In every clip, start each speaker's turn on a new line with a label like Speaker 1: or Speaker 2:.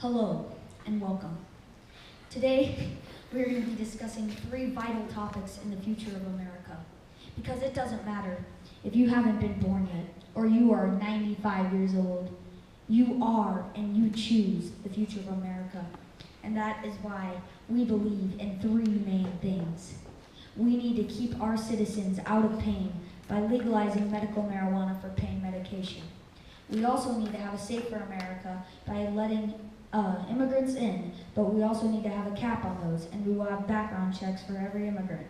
Speaker 1: Hello and welcome. Today we're going to be discussing 3 vital topics in the future of America. Because it doesn't matter if you haven't been born yet or you are 95 years old, you are and you choose the future of America. And that is why we believe in 3 main things. We need to keep our citizens out of pain by legalizing medical marijuana for pain medication. We also need to have a safer America by letting immigrants in, but we also need to have a cap on those, and we will have background checks for every immigrant.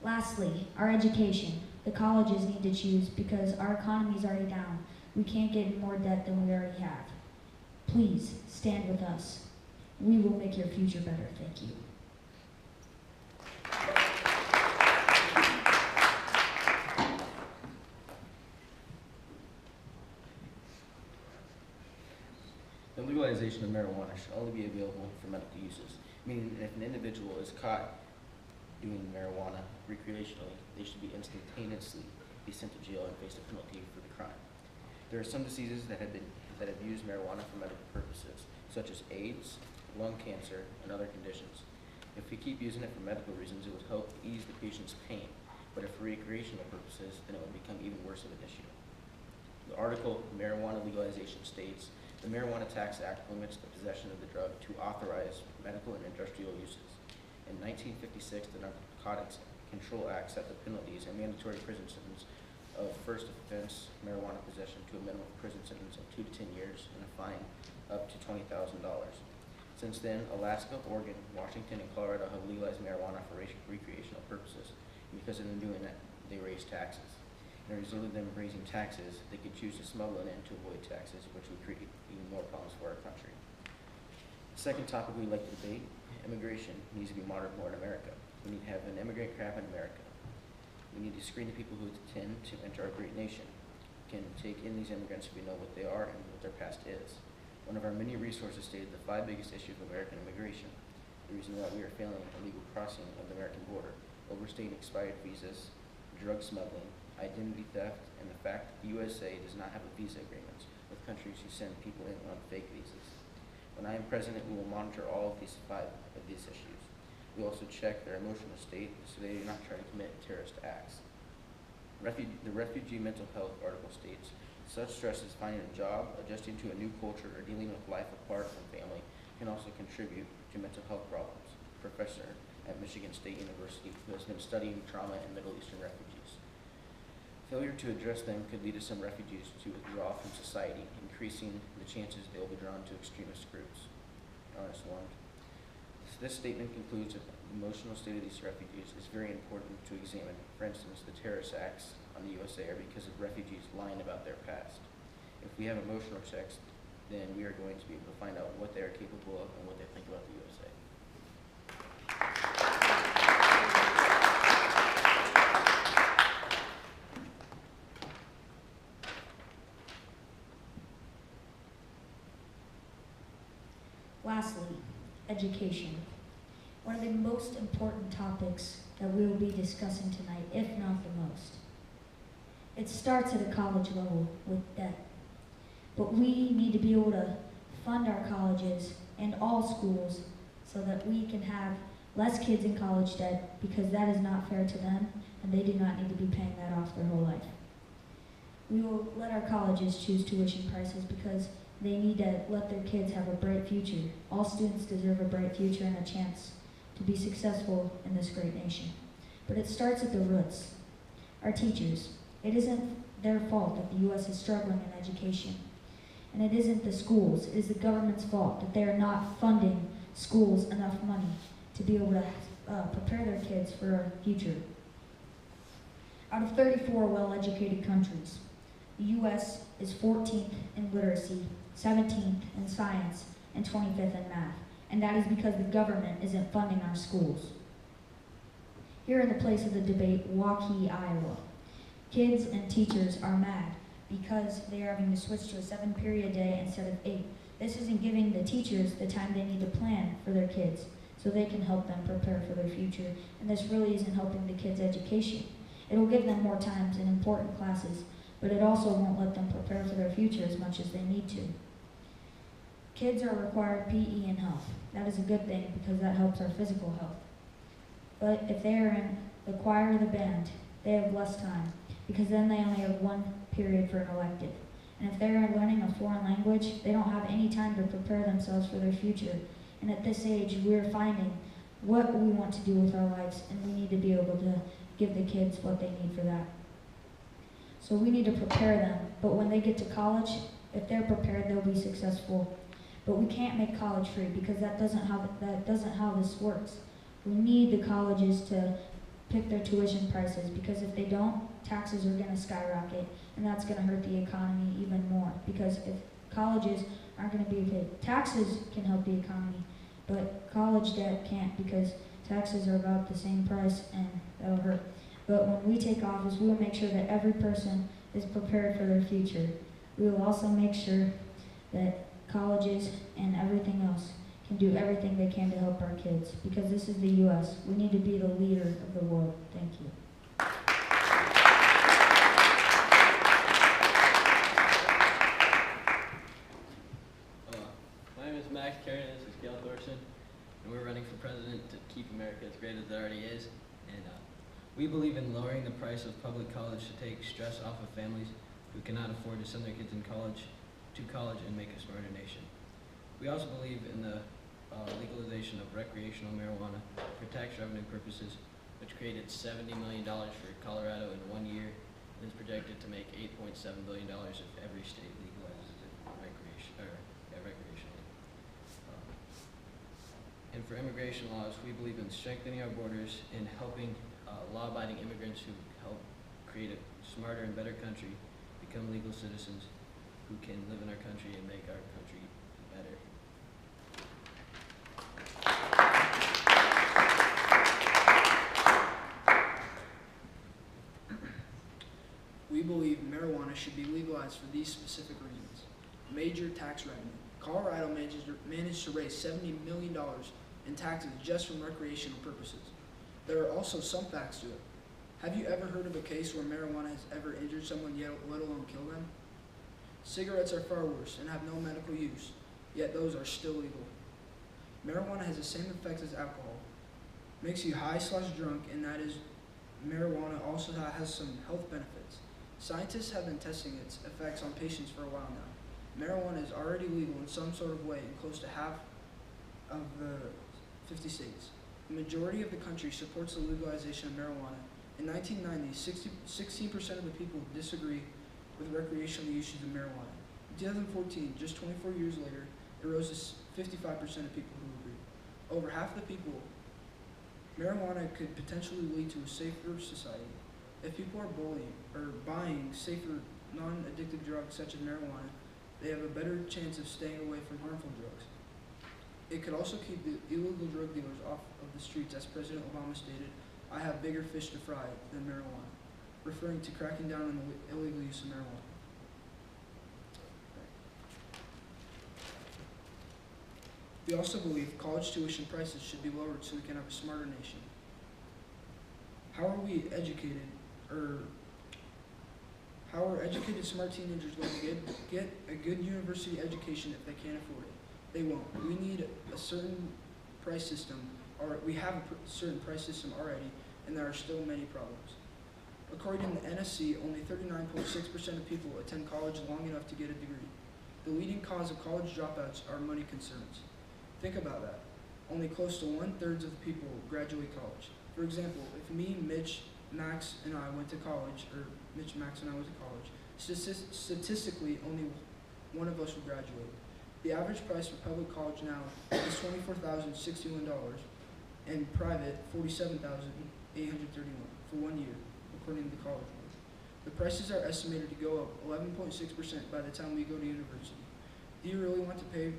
Speaker 1: Lastly, our education. The colleges need to choose because our economy is already down. We can't get in more debt than we already have. Please stand with us. We will make your future better. Thank you.
Speaker 2: The legalization of marijuana should only be available for medical uses, meaning that if an individual is caught doing marijuana recreationally, they should be instantaneously be sent to jail and face a penalty for the crime. There are some diseases that have used marijuana for medical purposes, such as AIDS, lung cancer, and other conditions. If we keep using it for medical reasons, it would help ease the patient's pain, but if for recreational purposes, then it would become even worse of an issue. The article, Marijuana Legalization, states, the Marijuana Tax Act limits the possession of the drug to authorized medical and industrial uses. In 1956, the Narcotics Control Act set the penalties and mandatory prison sentence of first offense marijuana possession to a minimum prison sentence of 2 to 10 years and a fine up to $20,000. Since then, Alaska, Oregon, Washington, and Colorado have legalized marijuana for recreational purposes. And because of them doing that, they raise taxes. And as a result of them raising taxes, they could choose to smuggle it in to avoid taxes, which would create even more problems for our country. The second topic we'd like to debate, immigration needs to be monitored more in America. We need to have an immigrant cap in America. We need to screen the people who intend to enter our great nation. We can take in these immigrants if we know what they are and what their past is. One of our many resources stated the 5 biggest issues of American immigration. The reason why we are failing illegal crossing of the American border, overstaying expired visas, drug smuggling, identity theft, and the fact that the USA does not have a visa agreements with countries who send people in on fake visas. When I am president, we will monitor all of these 5 of these issues. We also check their emotional state so they do not try to commit terrorist acts. The refugee mental health article states, such stress as finding a job, adjusting to a new culture, or dealing with life apart from family can also contribute to mental health problems. Professor at Michigan State University who has been studying trauma and Middle Eastern refugees. Failure to address them could lead to some refugees to withdraw from society, increasing the chances they will be drawn to extremist groups. Honest one. This statement concludes that the emotional state of these refugees is very important to examine. For instance, the terrorist acts on the USA are because of refugees lying about their past. If we have emotional checks, then we are going to be able to find out what they are capable of and what they think about the USA.
Speaker 1: Lastly, education. One of the most important topics that we will be discussing tonight, if not the most. It starts at a college level with debt. But we need to be able to fund our colleges and all schools so that we can have less kids in college debt, because that is not fair to them and they do not need to be paying that off their whole life. We will let our colleges choose tuition prices because they need to let their kids have a bright future. All students deserve a bright future and a chance to be successful in this great nation. But it starts at the roots. Our teachers. It isn't their fault that the U.S. is struggling in education. And it isn't the schools. It is the government's fault that they are not funding schools enough money to be able to prepare their kids for a future. Out of 34 well-educated countries, the U.S. is 14th in literacy, 17th in science, and 25th in math. And that is because the government isn't funding our schools. Here in the place of the debate, Waukee, Iowa, kids and teachers are mad because they are having to switch to a 7-period day instead of 8. This isn't giving the teachers the time they need to plan for their kids so they can help them prepare for their future. And this really isn't helping the kids' education. It will give them more times in important classes, but it also won't let them prepare for their future as much as they need to. Kids are required PE and health. That is a good thing because that helps our physical health. But if they are in the choir or the band, they have less time because then they only have one period for an elective. And if they are learning a foreign language, they don't have any time to prepare themselves for their future. And at this age, we are finding what we want to do with our lives, and we need to be able to give the kids what they need for that. So we need to prepare them, but when they get to college, if they're prepared, they'll be successful. But we can't make college free because that doesn't how this works. We need the colleges to pick their tuition prices because if they don't, taxes are going to skyrocket, and that's going to hurt the economy even more because if colleges aren't going to be paid, taxes can help the economy, but college debt can't because taxes are about the same price and that'll hurt. But when we take office, we will make sure that every person is prepared for their future. We will also make sure that colleges and everything else can do everything they can to help our kids because this is the U.S. We need to be the leader of the world. Thank you.
Speaker 3: My name is Max Carey, and this is Gail Thorson, and we're running for president to keep America as great as it already is. And we believe in lowering the price of public college to take stress off of families who cannot afford to send their kids to college and make a smarter nation. We also believe in the legalization of recreational marijuana for tax revenue purposes, which created $70 million for Colorado in 1 year and is projected to make $8.7 billion if every state legalizes it recreationally. And for immigration laws, we believe in strengthening our borders and helping law-abiding immigrants who help create a smarter and better country become legal citizens who can live in our country and make our country better.
Speaker 4: We believe marijuana should be legalized for these specific reasons. Major tax revenue. Colorado managed to raise $70 million in taxes just from recreational purposes. There are also some facts to it. Have you ever heard of a case where marijuana has ever injured someone, yet let alone kill them? Cigarettes are far worse and have no medical use, yet those are still legal. Marijuana has the same effects as alcohol. Makes you high/drunk, and that is, marijuana also has some health benefits. Scientists have been testing its effects on patients for a while now. Marijuana is already legal in some sort of way in close to half of the 50 states. The majority of the country supports the legalization of marijuana. In 1990, 16% of the people disagree with recreational uses of marijuana. In 2014, just 24 years later, it rose to 55% of people who agree. Over half the people, marijuana could potentially lead to a safer society. If people are buying safer, non-addictive drugs such as marijuana, they have a better chance of staying away from harmful drugs. It could also keep the illegal drug dealers off of the streets, as President Obama stated, "I have bigger fish to fry than marijuana," referring to cracking down on the illegal use of marijuana. We also believe college tuition prices should be lowered so we can have a smarter nation. How are educated smart teenagers going to get a good university education if they can't afford it? They won't. We need a certain price system, or we have a certain price system already, and there are still many problems. According to the NSC, only 39.6% of people attend college long enough to get a degree. The leading cause of college dropouts are money concerns. Think about that. Only close to 1/3 of the people graduate college. For example, if me, Mitch, Max, and I went to college, or Mitch, Max, and I went to college, statistically, only one of us will graduate. The average price for public college now is $24,061, and private $47,831 for 1 year, according to the College Board. The prices are estimated to go up 11.6% by the time we go to university. Do you really want to pay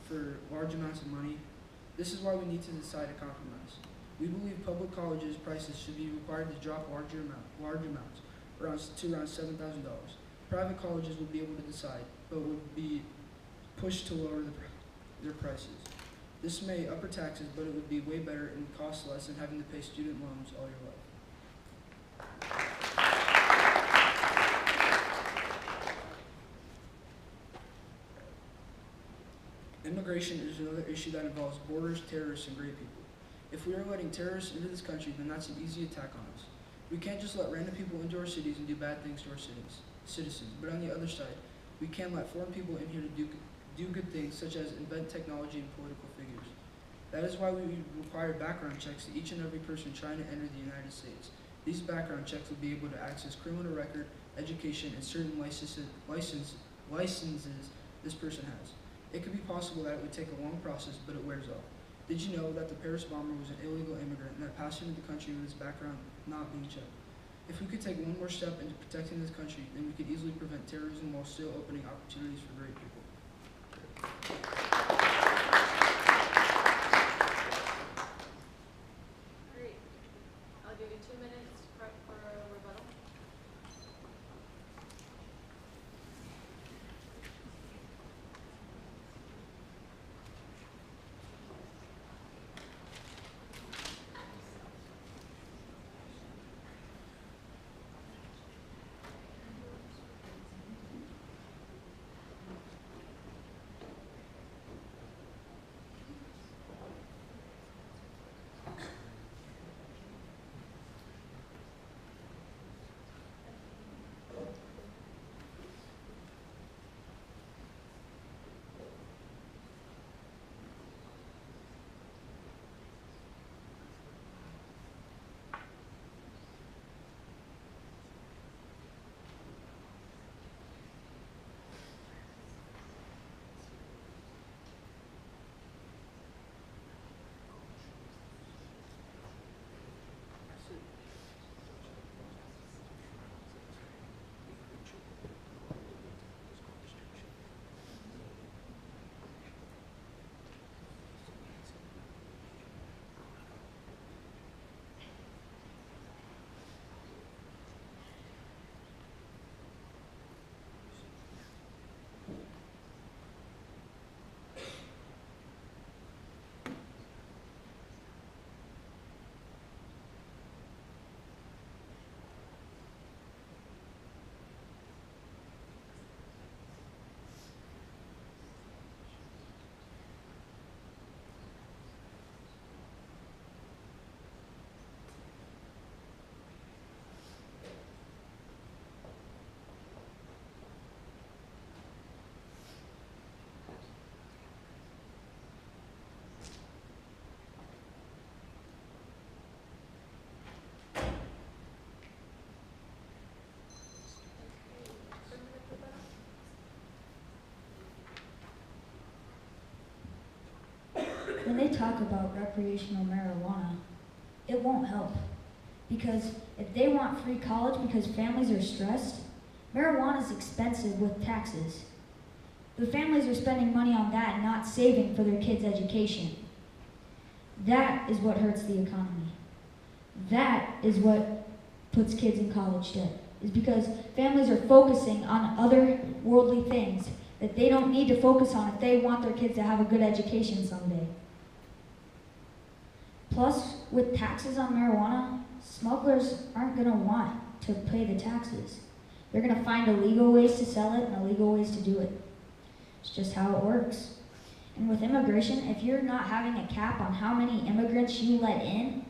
Speaker 4: for large amounts of money? This is why we need to decide a compromise. We believe public colleges' prices should be required to drop large amounts, to around $7,000. Private colleges would be able to decide, but would be pushed to lower their prices. This may upper taxes, but it would be way better and cost less than having to pay student loans all your life. Immigration is another issue that involves borders, terrorists, and great people. If we are letting terrorists into this country, then that's an easy attack on us. We can't just let random people into our cities and do bad things to our citizens. But on the other side, we can let foreign people in here to do good things, such as invent technology and political figures. That is why we require background checks to each and every person trying to enter the United States. These background checks will be able to access criminal record, education, and certain licenses this person has. It could be possible that it would take a long process, but it wears off. Did you know that the Paris bomber was an illegal immigrant and that passed into the country with his background not being checked? If we could take one more step into protecting this country, then we could easily prevent terrorism while still opening opportunities for great people.
Speaker 5: Great. I'll give you 2 minutes to prep for a rebuttal.
Speaker 1: When they talk about recreational marijuana, it won't help. Because if they want free college because families are stressed, marijuana is expensive with taxes. The families are spending money on that and not saving for their kids' education. That is what hurts the economy. That is what puts kids in college debt, is because families are focusing on other worldly things that they don't need to focus on if they want their kids to have a good education someday. Plus, with taxes on marijuana, smugglers aren't going to want to pay the taxes. They're going to find illegal ways to sell it and illegal ways to do it. It's just how it works. And with immigration, if you're not having a cap on how many immigrants you let in,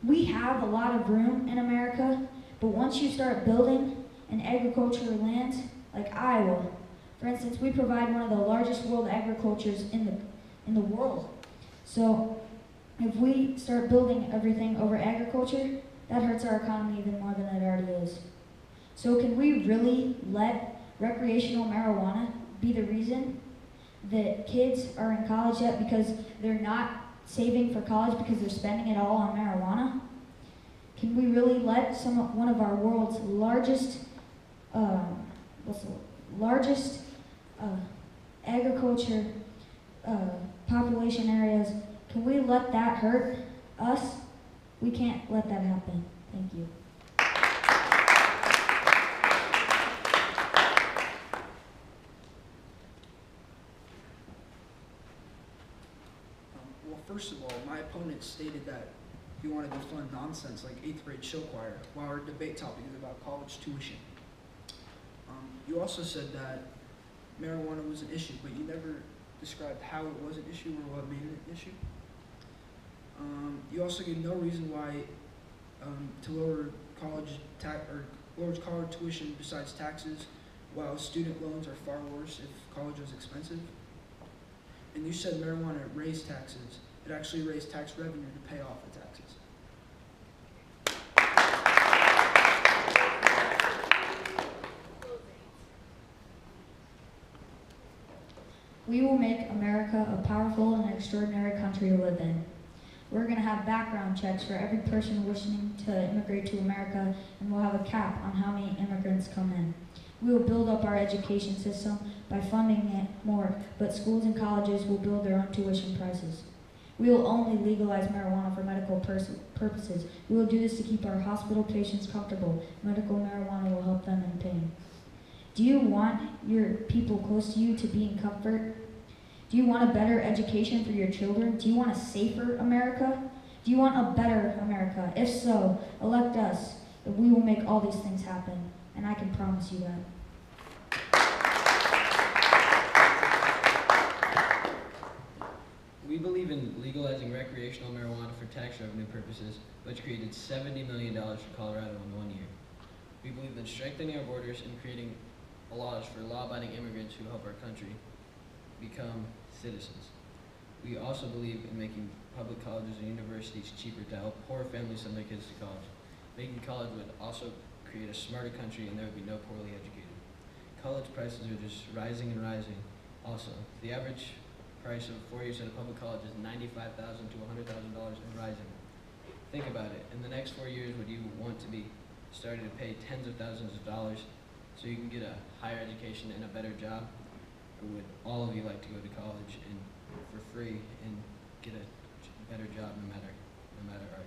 Speaker 1: we have a lot of room in America, but once you start building an agricultural land, like Iowa, for instance, we provide one of the largest world agricultures in the world. So if we start building everything over agriculture, that hurts our economy even more than it already is. So can we really let recreational marijuana be the reason that kids are in college yet because they're not saving for college because they're spending it all on marijuana? Can we really let one of our world's largest agriculture population areas, can we let that hurt us? We can't let that happen. Thank you.
Speaker 4: Well, first of all, my opponent stated that he wanted to fund nonsense like 8th grade show choir, while our debate topic is about college tuition. You also said that marijuana was an issue, but you never described how it was an issue or what made it an issue. You also gave no reason why to lower lower college tuition besides taxes, while student loans are far worse if college was expensive. And you said marijuana raised taxes. It actually raised tax revenue to pay off the taxes.
Speaker 1: We will make America a powerful and extraordinary country to live in. We're going to have background checks for every person wishing to immigrate to America, and we'll have a cap on how many immigrants come in. We will build up our education system by funding it more, but schools and colleges will build their own tuition prices. We will only legalize marijuana for medical purposes. We will do this to keep our hospital patients comfortable. Medical marijuana will help them in pain. Do you want your people close to you to be in comfort? Do you want a better education for your children? Do you want a safer America? Do you want a better America? If so, elect us. We will make all these things happen, and I can promise you that.
Speaker 3: We believe in legalizing recreational marijuana for tax revenue purposes, which created $70 million for Colorado in 1 year. We believe in strengthening our borders and creating laws for law-abiding immigrants who help our country become citizens. We also believe in making public colleges and universities cheaper to help poor families send their kids to college. Making college would also create a smarter country, and there would be no poorly educated. College prices are just rising and rising. Also, the average price of 4 years at a public college is $95,000 to $100,000 and rising. Think about it. In the next 4 years, would you want to be starting to pay tens of thousands of dollars so you can get a higher education and a better job? Or would all of you like to go to college and for free and get a better job no matter our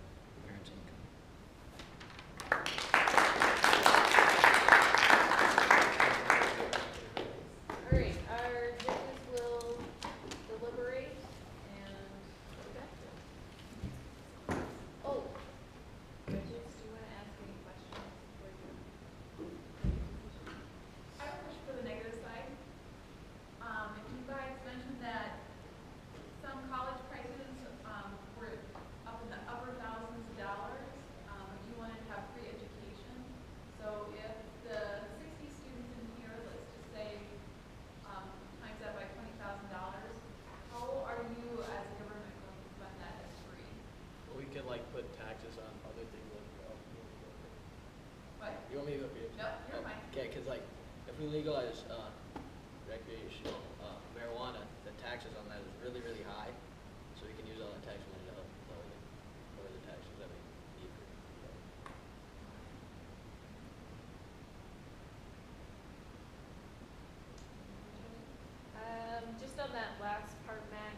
Speaker 3: parents' income?
Speaker 5: All right, our judges will deliberate and go back to it. Oh, judges, do you want to ask any questions before you?
Speaker 6: I have a question for the negative side. You guys mentioned that some college prices were up in the upper thousands of dollars. If you wanted to have free education, so if the 60 students in here, let's just say, times that by $20,000, how are you as a government going to fund that as free?
Speaker 7: Well, we could like put taxes on other things like.
Speaker 6: What?
Speaker 7: You want me to go for you?
Speaker 6: No, you're fine.
Speaker 7: Okay, because like if we legalize recreational marijuana, the taxes on that is really, really high. So we can use all that tax money to help lower the taxes that we need.
Speaker 5: Just on that last part, Max,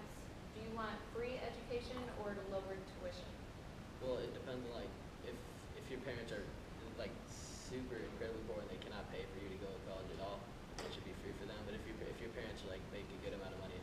Speaker 5: do you want free education or lowered tuition?
Speaker 7: Well, it depends on like if your parents are like super incredibly poor and they cannot pay for you to go to college at all, it should be free for them. But if your parents like make a good amount of money